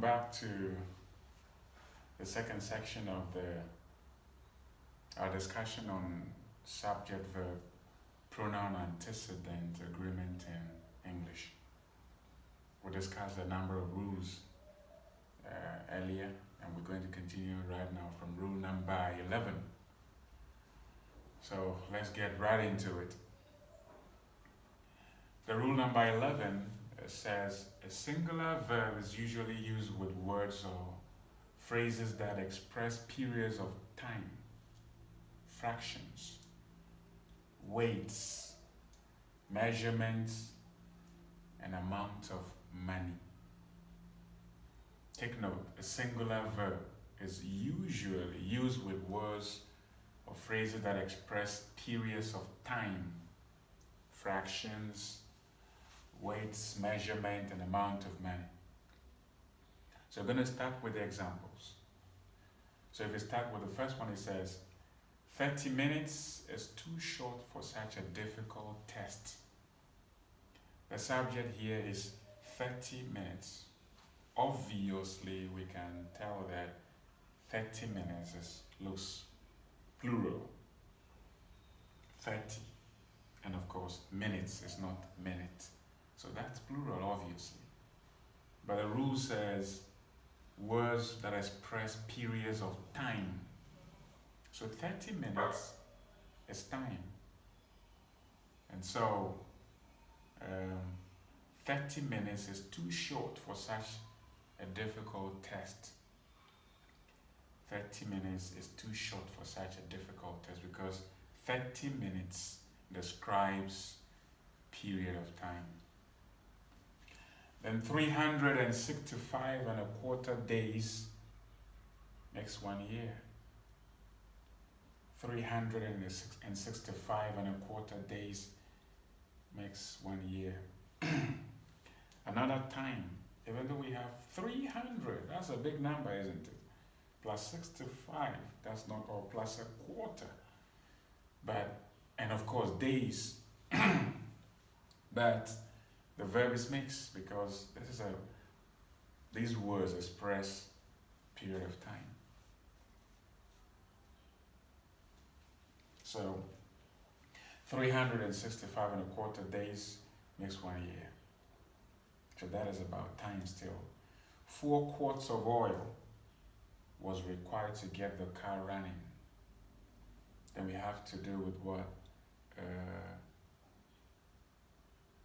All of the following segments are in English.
back to the second section of our discussion on subject-verb pronoun-antecedent agreement in English. We discussed a number of rules earlier, and we're going to continue right now from rule number 11. So let's get right into it. The rule number 11 says a singular verb is usually used with words or phrases that express periods of time, fractions, weights, measurements, and amount of money. Take note, a singular verb is usually used with words or phrases that express periods of time, fractions, weights, measurement, and amount of money. So we're going to start with the examples. So if we start with the first one, it says, 30 minutes is too short for such a difficult test. The subject here is 30 minutes. Obviously, we can tell that 30 minutes looks plural. 30. And of course, minutes is not minute. So that's plural, obviously. But the rule says words that express periods of time. So 30 minutes is time. And so 30 minutes is too short for such a difficult test. 30 minutes is too short for such a difficult test because 30 minutes describes period of time. Then 365 and a quarter days makes 1 year. 365 and a quarter days makes 1 year. Another time, even though we have 300, that's a big number, isn't it? Plus 65, that's not all, plus a quarter. But, and of course, days. But the verb is mixed because these words express period of time. So 365 and a quarter days makes 1 year. So that is about time still. 4 quarts of oil was required to get the car running. Then we have to do with what?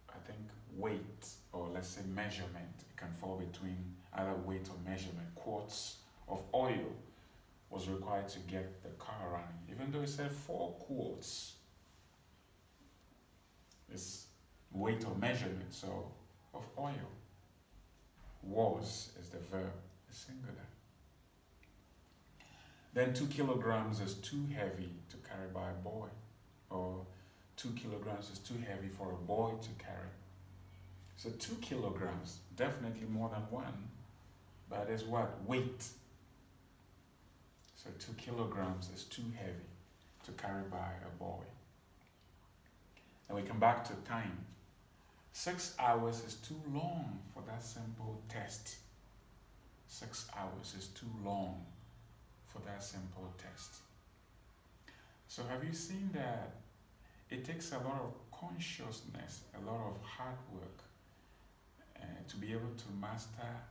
I think weight, or let's say measurement. It can fall between either weight or measurement. Quarts of oil was required to get the car running. Even though it said 4 quarts, it's weight or measurement, so of oil. Was is the verb, the singular. Then 2 kilograms is too heavy to carry by a boy, or 2 kilograms is too heavy for a boy to carry. So 2 kilograms, definitely more than 1, but is what? Weight. So 2 kilograms is too heavy to carry by a boy. And we come back to time. 6 hours is too long for that simple test. 6 hours is too long for that simple test. So have you seen that it takes a lot of consciousness, a lot of hard work to be able to master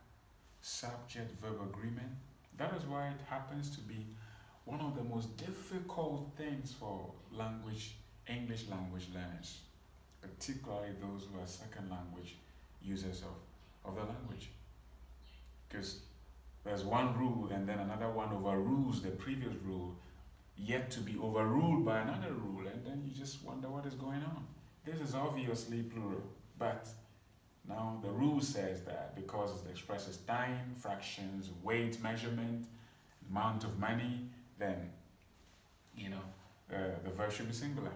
subject-verb agreement? That is why it happens to be one of the most difficult things for English language learners, particularly those who are second language users of the language. Because there's one rule and then another one overrules the previous rule, yet to be overruled by another rule, and then you just wonder what is going on. This is obviously plural, but now the rule says that because it expresses time, fractions, weight, measurement, amount of money, then the verb should be singular.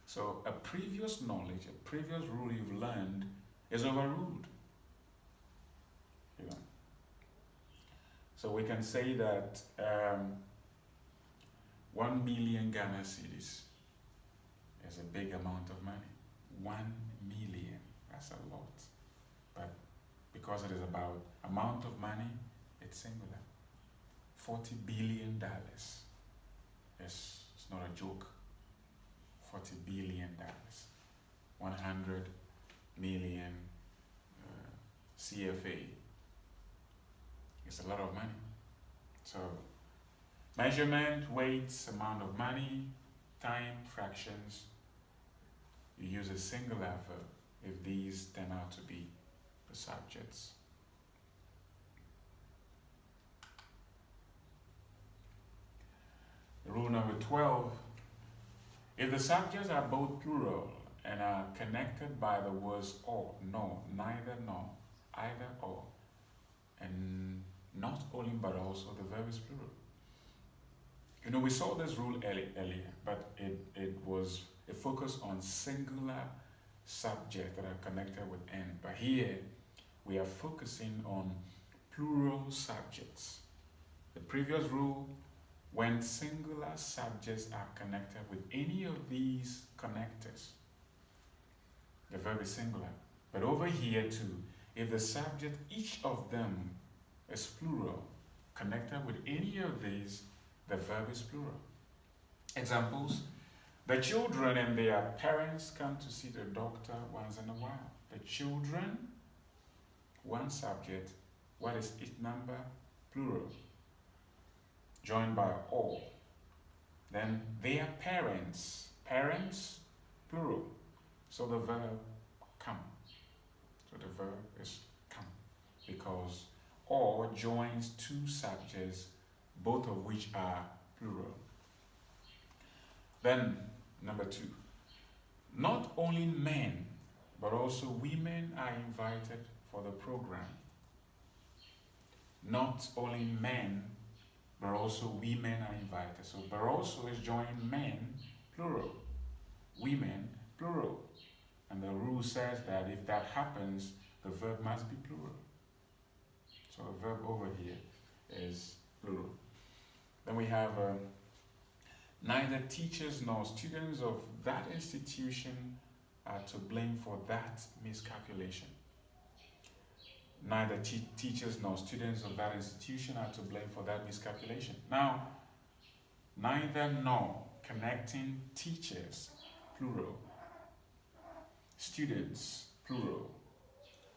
So a previous knowledge, a previous rule you've learned is overruled. So we can say that 1 million Ghana cedis is a big amount of money. 1 million, that's a lot. But because it is about amount of money, subject singular. $40 billion. Yes, it's not a joke. $40 billion. 100 million CFA. It's a lot of money. So, measurement, weights, amount of money, time, fractions. You use a singular verb if these turn out to be the subjects. Rule number 12. If the subjects are both plural and are connected by the words or, no, neither, nor, either, or, and not only but also the verb is plural. You know, we saw this rule earlier, but it focused on singular subjects that are connected with N. But here, we are focusing on plural subjects. The previous rule, when singular subjects are connected with any of these connectors, the verb is singular. But over here too, if the subject, each of them is plural, connected with any of these, the verb is plural. Examples: the children and their parents come to see the doctor once in a while. The children, one subject, what is its number? Plural. Joined by all. Then their parents, parents, plural. So the verb come. So the verb is come. Because or joins two subjects, both of which are plural. Then, number 2. Not only men, but also women are invited for the program. Not only men, but also women are invited. So, but also is joining men, plural. Women, plural. And the rule says that if that happens, the verb must be plural. So the verb over here is plural. Then we have neither teachers nor students of that institution are to blame for that miscalculation. Neither teachers nor students of that institution are to blame for that miscalculation. Now, neither nor, connecting teachers, plural. Students, plural.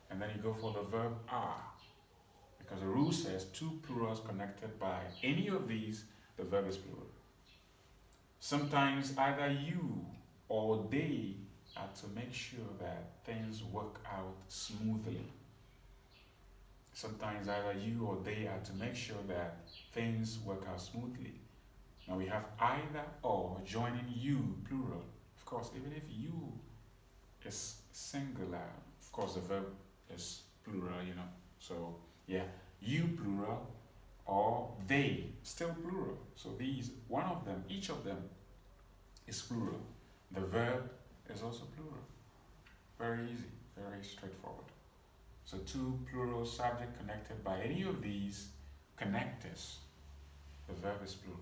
And then you go for the verb are. Because the rule says two plurals connected by any of these, the verb is plural. Sometimes either you or they are to make sure that things work out smoothly. Sometimes either you or they are to make sure that things work out smoothly. Now we have either or joining you, plural. Of course, even if you is singular, of course the verb is plural, you know. So yeah, you plural or they still plural. So these, one of them, each of them is plural. The verb is also plural. Very easy, very straightforward. So two plural subject connected by any of these connectors, the verb is plural.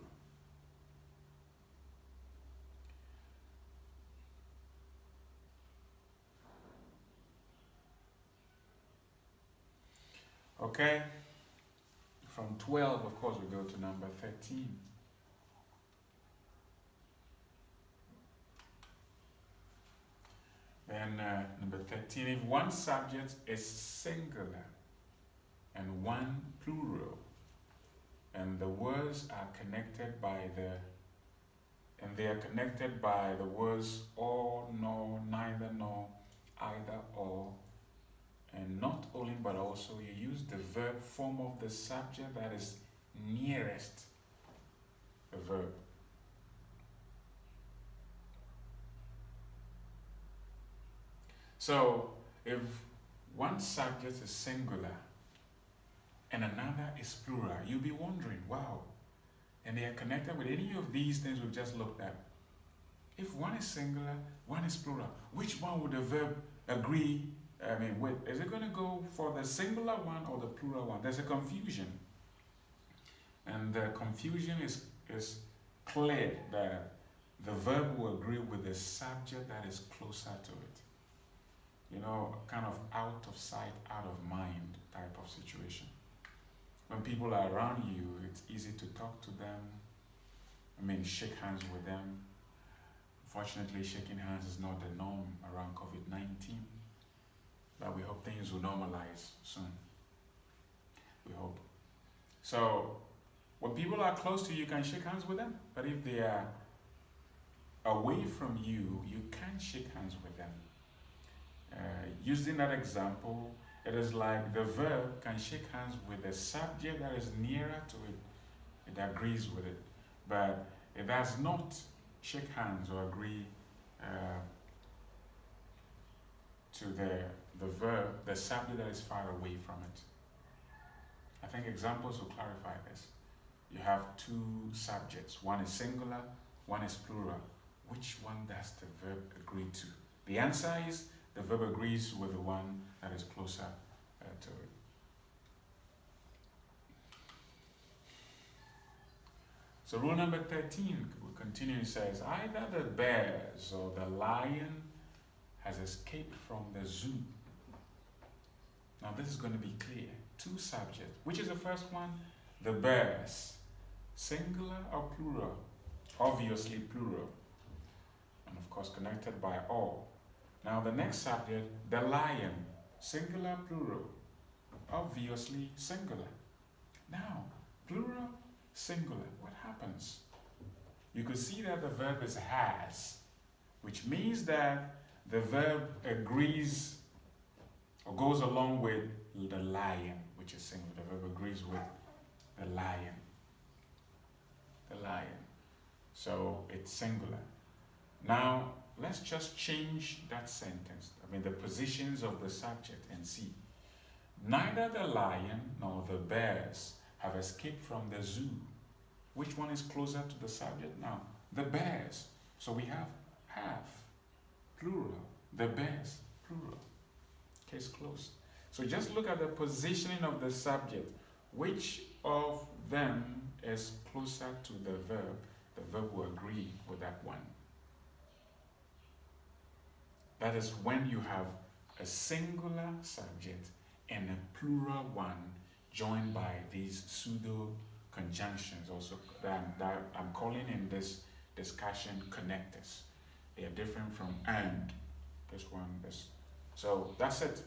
Okay, from 12, of course, we go to number 13. Then number 13, if one subject is singular and one plural, and the words are connected by they are connected by the words or, nor, neither, nor, either, or, and not only but also you use the verb form of the subject that is nearest the verb. So if one subject is singular and another is plural, you'll be wondering, wow, and they are connected with any of these things we've just looked at. If one is singular, one is plural, which one would the verb agree with? Is it going to go for the singular one or the plural one? There's a confusion. And the confusion is clear that the verb will agree with the subject that is closer to it. You know, kind of out of sight, out of mind type of situation. when people are around you, it's easy to talk to them. I mean, shake hands with them. Unfortunately, shaking hands is not the norm around COVID-19, but we hope things will normalize soon. We hope. So, when people are close to you, you can shake hands with them. But if they are away from you, you can't shake hands with them. Using that example, it is like the verb can shake hands with a subject that is nearer to it. It agrees with it. But it does not shake hands or agree to the verb, the subject that is far away from it. I think examples will clarify this. You have two subjects. One is singular, one is plural. Which one does the verb agree to? The answer is the verb agrees with the one that is closer to it. So rule number 13, we continue, it says, either the bears or the lion has escaped from the zoo. Now this is going to be clear. Two subjects. Which is the first one? The bears. Singular or plural? Obviously plural. And of course connected by all. Now the next subject, the lion. Singular, plural? Obviously singular. Now, plural, singular. What happens? You could see that the verb is has, which means that the verb agrees or goes along with the lion, which is singular. The verb agrees with the lion. The lion. So it's singular. Now, let's just change that sentence. I mean, the positions of the subject and see. Neither the lion nor the bears have escaped from the zoo. Which one is closer to the subject now? The bears. So we have, plural. The bears, plural. Case closed. So just look at the positioning of the subject. Which of them is closer to the verb? The verb will agree with that one. That is when you have a singular subject and a plural one joined by these pseudo conjunctions also that I'm calling in this discussion connectors. They are different from and. This one, this. So that's it.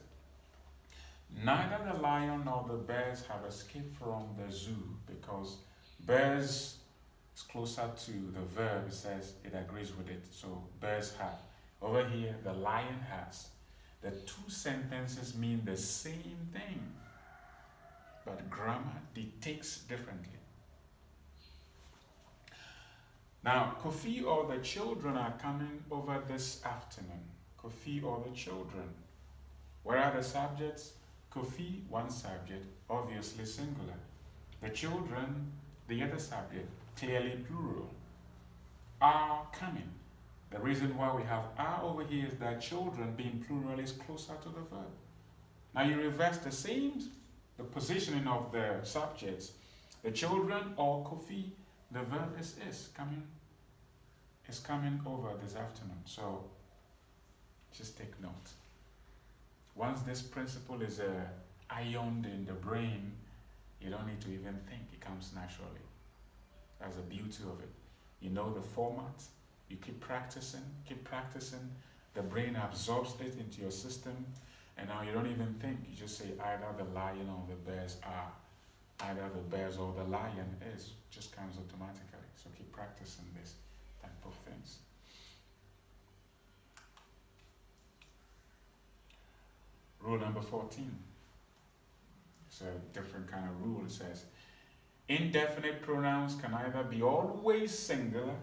Neither the lion nor the bears have escaped from the zoo because bears is closer to the verb. It says it agrees with it. So bears have. Over here, the lion has. The two sentences mean the same thing, but grammar dictates differently. Now, Kofi or the children are coming over this afternoon. Kofi or the children. Where are the subjects? Kofi, one subject, obviously singular. The children, the other subject, clearly plural. Are coming. The reason why we have are over here is that children being plural is closer to the verb. Now you reverse the positioning of the subjects. The children or Kofi, the verb is coming over this afternoon. So just take note. Once this principle is ironed in the brain, you don't need to even think. It comes naturally. That's the beauty of it. You know the format. You keep practicing. The brain absorbs it into your system, and now you don't even think. You just say either the lion or the bears are. Either the bears or the lion is. Just comes automatically. So keep practicing this type of things. Rule number 14. It's a different kind of rule. It says, indefinite pronouns can either be always singular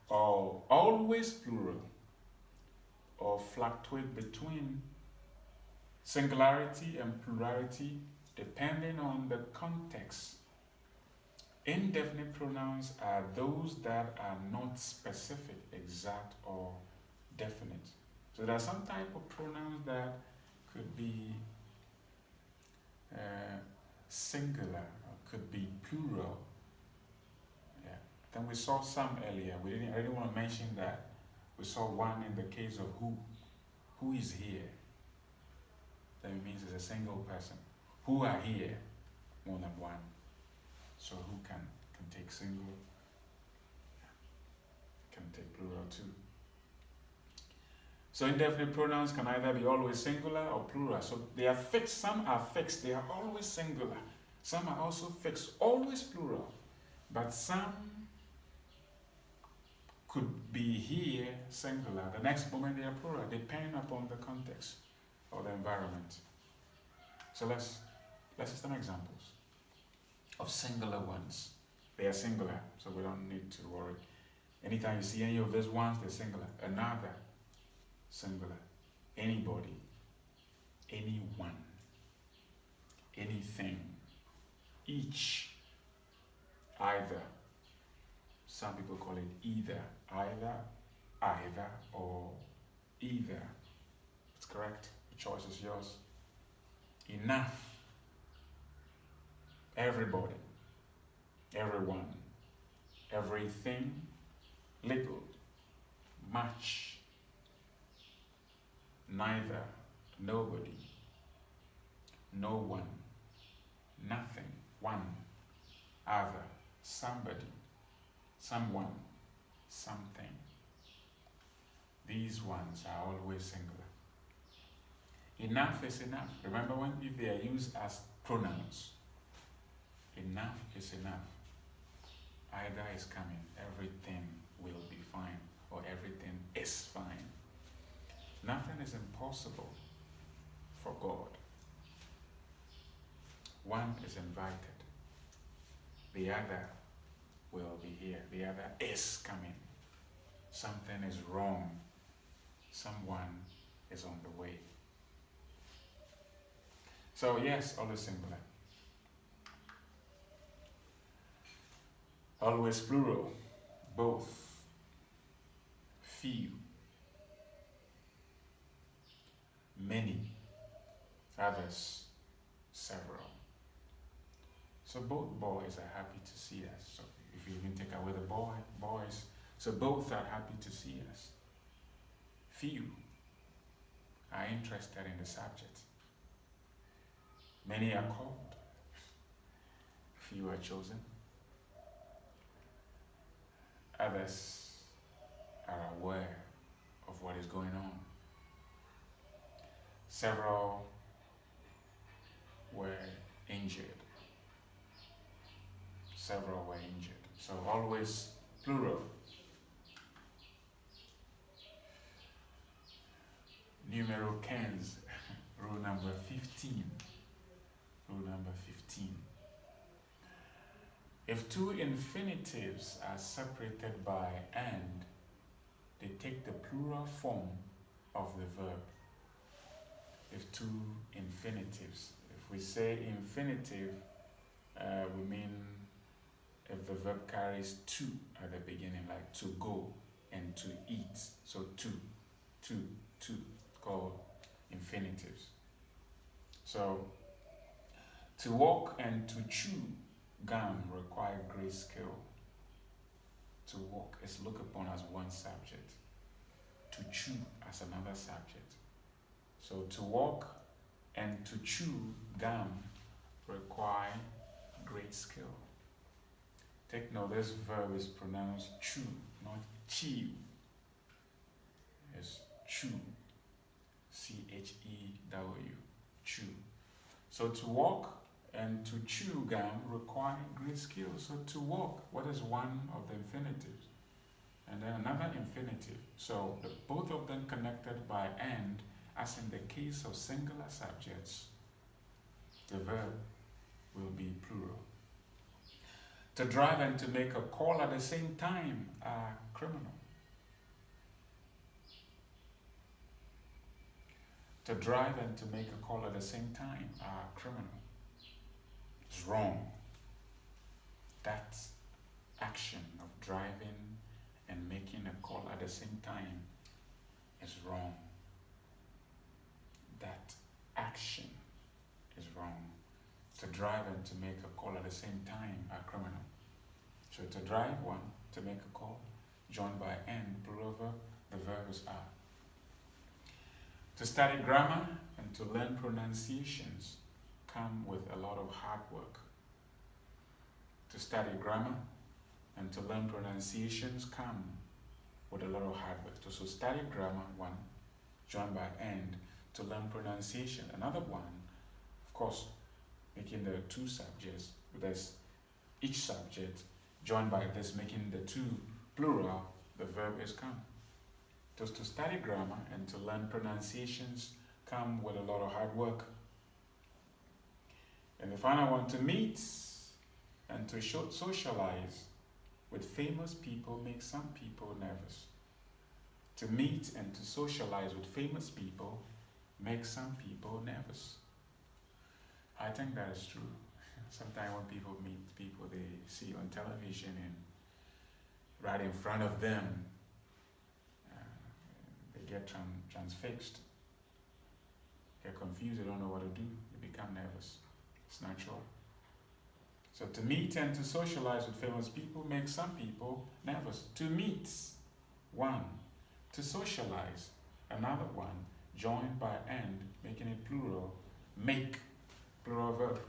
or always plural, or fluctuate between singularity and plurality depending on the context. Indefinite pronouns are those that are not specific, exact, or definite. So there are some type of pronouns that could be singular, or could be plural. Then we saw some earlier. I didn't want to mention that. We saw one in the case of who. Who is here? That means it's a single person. Who are here? more than one. So who can take single, can take plural too. So indefinite pronouns can either be always singular or plural. So they are fixed, some are fixed, they are always singular. Some are also fixed, always plural. But some could be here singular, the next moment they are plural, depending upon the context or the environment. So let's see some examples of singular ones. They are singular, so we don't need to worry. Anytime you see any of these ones, they're singular. Another, singular. Anybody, anyone, anything, each, either. Some people call it either, or either. It's correct. The choice is yours. Enough. Everybody, everyone, everything, little, much, neither, nobody, no one, nothing, one, other, somebody, someone, something. These ones are always singular. Enough is enough. Remember when if they are used as pronouns, enough is enough. Either is coming, everything will be fine, or everything is fine. Nothing is impossible for God. One is invited, the other will be here, the other is coming. Something is wrong, someone is on the way. So yes, always singular. Always plural, both, few, many, others, several. So both boys are happy to see us. So if you even take away the boys, so both are happy to see us. Few are interested in the subject. Many are called, few are chosen. Others are aware of what is going on. Several were injured. Several were injured. So always plural. Numero 15, rule number 15. Rule number 15. If two infinitives are separated by and, they take the plural form of the verb. If two infinitives, if we say infinitive, we mean if the verb carries to at the beginning, like to go and to eat. So to, called infinitives. So to walk and to chew gum require great skill. To walk is looked upon as one subject, to chew as another subject. So to walk and to chew gum require great skill. Take note, this verb is pronounced chew, not chew. It's chew, C-H-E-W, chew. So to walk and to chew gum require great skill. So to walk, what is one of the infinitives? And then another infinitive. So both of them connected by and, as in the case of singular subjects, the verb will be plural. To drive and to make a call at the same time are criminal. To drive and to make a call at the same time are criminal. It's wrong. That action of driving and making a call at the same time is wrong. That action is wrong. To drive and to make a call at the same time are criminal. So to drive, one, to make a call, joined by and, plural verb, the verb is are. To study grammar and to learn pronunciations come with a lot of hard work. to study grammar and to learn pronunciations come with a lot of hard work. So study grammar, one, joined by and to learn pronunciation. Another one, of course, making the two subjects, there's each subject joined by this, making the two plural, the verb is come. Just to study grammar and to learn pronunciations come with a lot of hard work. And the final one, to meet and to socialize with famous people makes some people nervous. To meet and to socialize with famous people makes some people nervous. I think that is true. Sometimes when people meet people they see on television and right in front of them, they get transfixed, get confused, they don't know what to do, they become nervous. It's natural. So to meet and to socialize with famous people makes some people nervous. To meet, one. To socialize, another one, joined by and, making it plural, make, plural verb.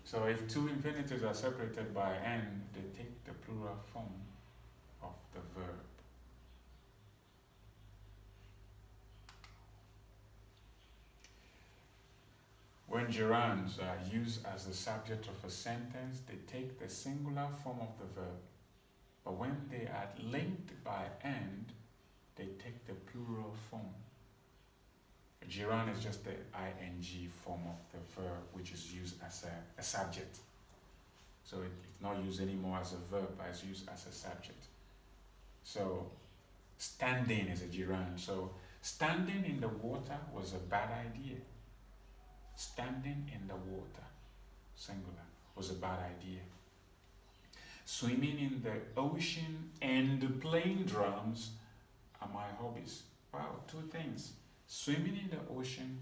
So if two infinitives are separated by and, they take the plural form of the verb. When gerunds are used as the subject of a sentence, they take the singular form of the verb. But when they are linked by and, they take the plural form. A gerund is just the ing form of the verb, which is used as a subject. So it's not used anymore as a verb, but it's used as a subject. So standing is a gerund. So standing in the water was a bad idea. Standing in the water, singular, was a bad idea. Swimming in the ocean and playing drums are my hobbies. Wow, two things. Swimming in the ocean,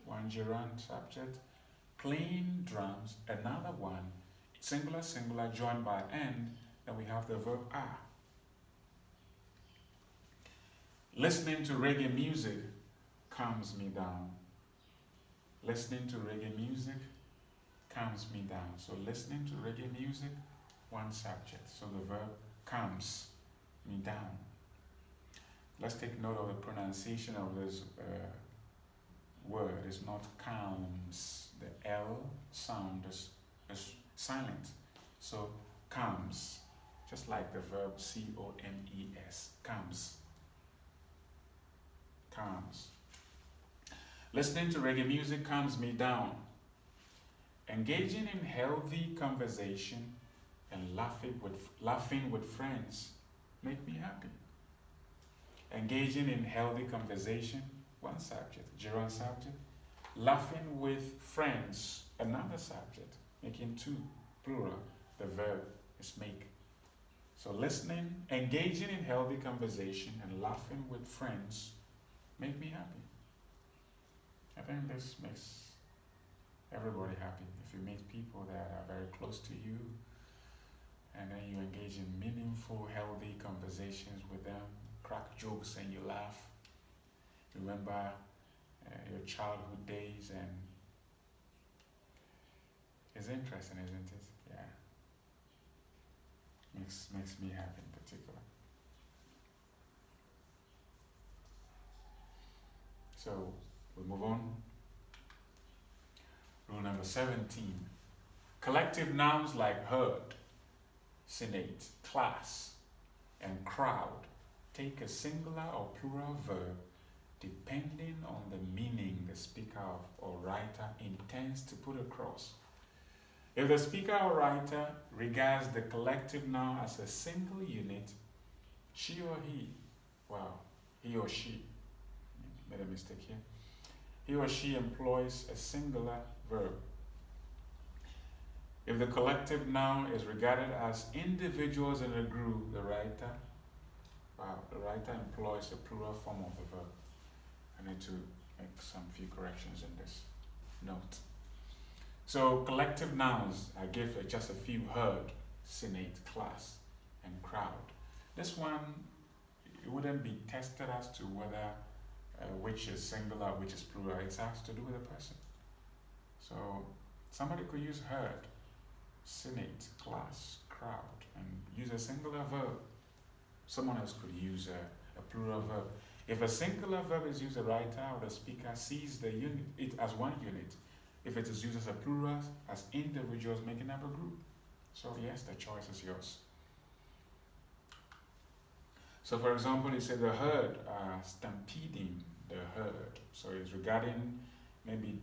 one gerund subject. Playing drums, another one. Singular, singular, joined by and. Then we have the verb are. Listening to reggae music calms me down. Listening to reggae music calms me down. So listening to reggae music, one subject. So the verb calms me down. Let's take note of the pronunciation of this word. It's not calms. The L sound is silent. So calms, just like the verb C-O-M-E-S, calms. Calms. Listening to reggae music calms me down. Engaging in healthy conversation and laughing with friends make me happy. Engaging in healthy conversation, one subject, gerund subject. Laughing with friends, another subject, making two, plural. The verb is make. So listening, engaging in healthy conversation and laughing with friends make me happy. I think this makes everybody happy. If you meet people that are very close to you and then you engage in meaningful, healthy conversations with them, crack jokes and you laugh, remember your childhood days, and it's interesting, isn't it? Yeah. Makes me happy in particular. So we move on. Rule number 17. Collective nouns like herd, senate, class, and crowd take a singular or plural verb depending on the meaning the speaker or writer intends to put across. If the speaker or writer regards the collective noun as a single unit, she or he, he or she, made a mistake here, he or she employs a singular verb. If the collective noun is regarded as individuals in a group, the writer employs a plural form of the verb. I need to make some few corrections in this note. So collective nouns, I give just a few: herd, senate, class, and crowd. This one, it wouldn't be tested as to whether which is singular, which is plural. It has to do with a person. So somebody could use herd. senate, class, crowd, and use a singular verb. Someone else could use a plural verb. If a singular verb is used, the writer or the speaker sees it as one unit. If it is used as a plural, as individuals making up a group. So yes, the choice is yours. So for example, he said the herd are stampeding the herd. So it's regarding maybe,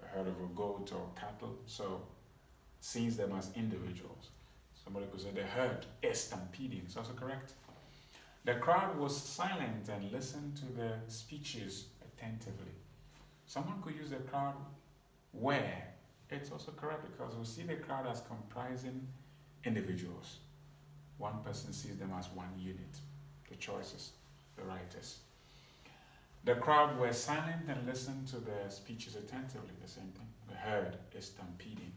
a herd of a goat or cattle. So sees them as individuals. Somebody could say the herd is stampeding. It's also correct. The crowd was silent and listened to the speeches attentively. Someone could use the crowd where. It's also correct because we see the crowd as comprising individuals. One person sees them as one unit. The choices, the writers. The crowd were silent and listened to the speeches attentively. The same thing. The herd is stampeding.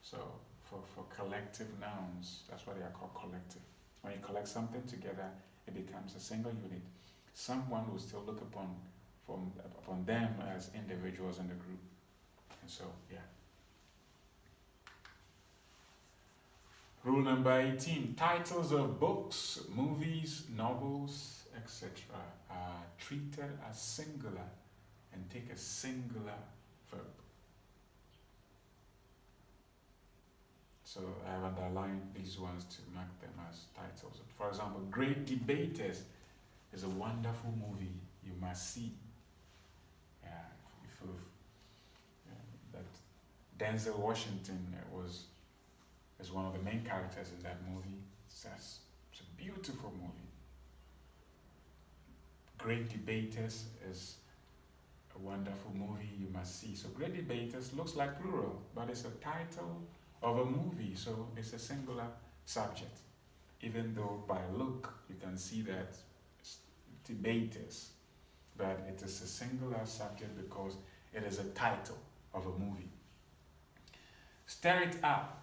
So for collective nouns, that's why they are called collective. When you collect something together, it becomes a single unit. Someone will still look upon them as individuals in the group. And so, yeah. Rule number 18. Titles of books, movies, novels, etc. are treated as singular and take a singular verb. So I have underlined these ones to mark them as titles. For example, Great Debaters is a wonderful movie you must see. That Denzel Washington is one of the main characters in that movie. It's a beautiful movie. Great Debaters is a wonderful movie you must see. So Great Debaters looks like plural, but it's a title of a movie, so it's a singular subject. Even though by look you can see that it's debaters, but it is a singular subject because it is a title of a movie. Stir It Up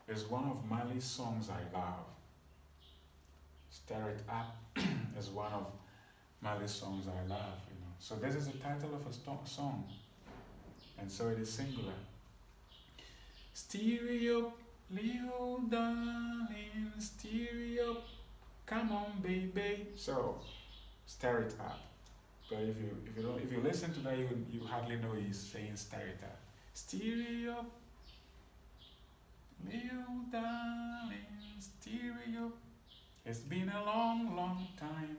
is one of Marley's songs I love. Stir It Up is one of Marley's songs I love. So this is the title of a song, and so it is singular. Stir up, little darling, stir up, come on, baby. So stir it up. But if you listen to that, you hardly know he's saying stir it up. Stir up, little darling, stir up. It's been a long, long time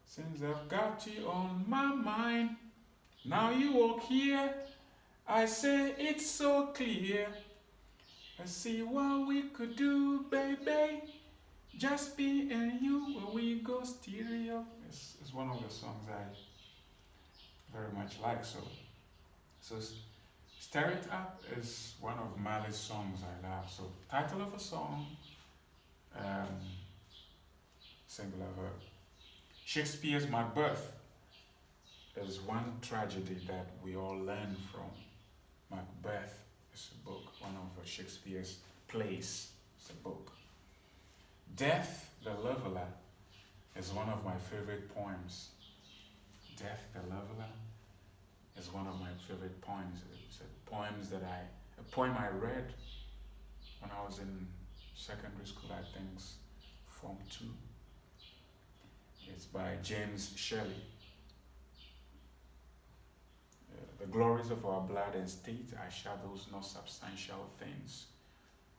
since I've got you on my mind. Now you walk here, I say it's so clear. Let's see what we could do, baby. Just me and you, where we go stereo. It's one of the songs I very much like. So Stir It Up is one of Marley's songs I love. So title of a song, singular verb. Shakespeare's Macbeth is one tragedy that we all learn from. Macbeth is a book, one of Shakespeare's plays. It's a book. Death the Leveler is one of my favorite poems. Death the Leveler is one of my favorite poems. It's a poem I read when I was in secondary school, I think, Form 2. It's by James Shelley. The glories of our blood and state are shadows, not substantial things.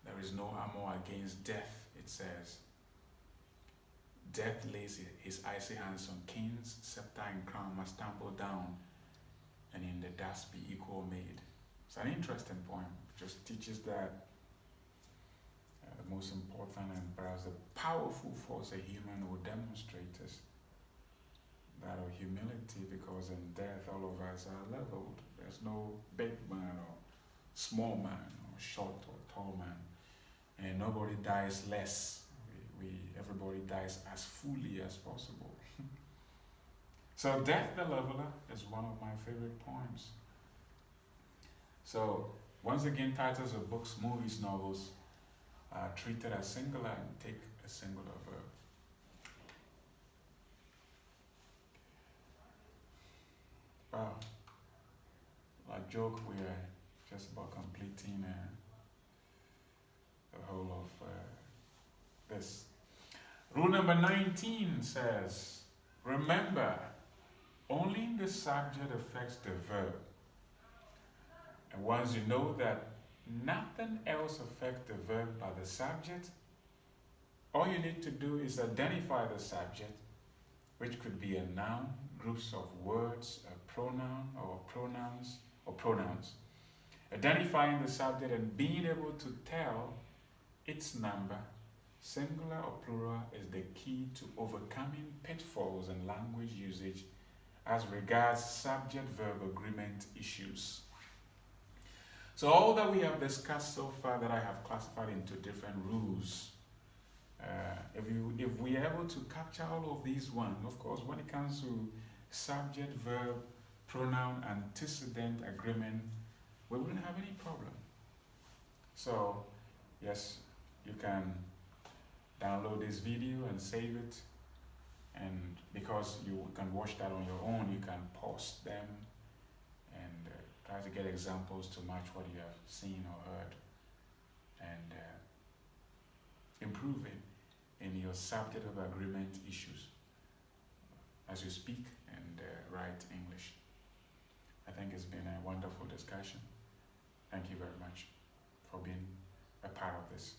There is no armor against death, it says. Death lays his icy hands on kings, scepter and crown must tumble down, and in the dust be equal made. It's an interesting poem. It just teaches that the most important and perhaps the powerful force a human will demonstrate is that of humility, because in death all of us are leveled. There's no big man or small man or short or tall man, and nobody dies less. Everybody dies as fully as possible. So Death the Leveler is one of my favorite poems. So once again, titles of books, movies, novels are treated as singular and take a singular verb. Wow. Like joke, we are just about completing the whole of this. Rule number 19 says, remember, only the subject affects the verb. And once you know that nothing else affects the verb but the subject, all you need to do is identify the subject, which could be a noun, groups of words, a pronoun or pronouns. Identifying the subject and being able to tell its number, singular or plural, is the key to overcoming pitfalls in language usage as regards subject-verb agreement issues. So all that we have discussed so far that I have classified into different rules, if we are able to capture all of these ones, of course, when it comes to subject-verb, pronoun-antecedent agreement, we wouldn't have any problem. So, yes, you can download this video and save it, and because you can watch that on your own, you can pause them and try to get examples to match what you have seen or heard, and improve it in your subject-verb agreement issues as you speak and write English. I think it's been a wonderful discussion. Thank you very much for being a part of this.